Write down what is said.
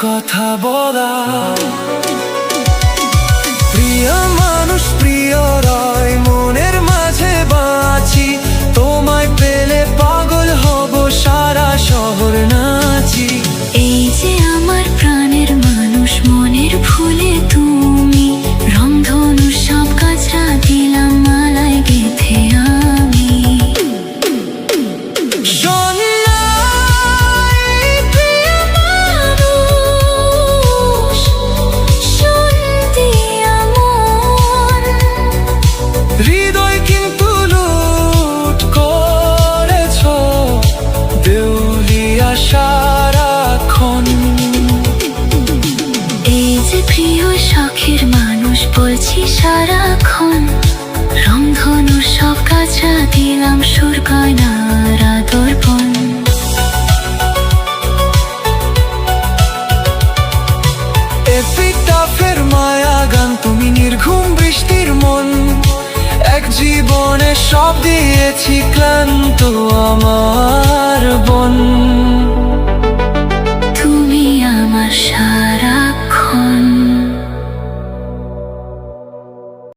কথা বলা। প্রিয় মানুষ প্রিয় রয়, মনের মাঝে বাঁচি, তোমায় পেলে পাগল হব, সারা শহর নাচি। এই যে আমার প্রাণের মানুষ, মনের ফুলে তুমি, রংধনু সব কাজরা দিলাম মালায় গেঁথে আমি। হৃদয় কিন্তু লুট করেছ, দেউলিয়া সারাক্ষণ। এই যে প্রিয় শখের মানুষ, বলছি সারাক্ষণ, রংধনু সব কাজরা দিলাম, সুর গয়নার আদর্পণ। এপিটাফের মায়া গান, তুমি নির্ঘুম বৃষ্টির মন, এক জীবনে সব দিয়েছি, ক্লান্ত আমার।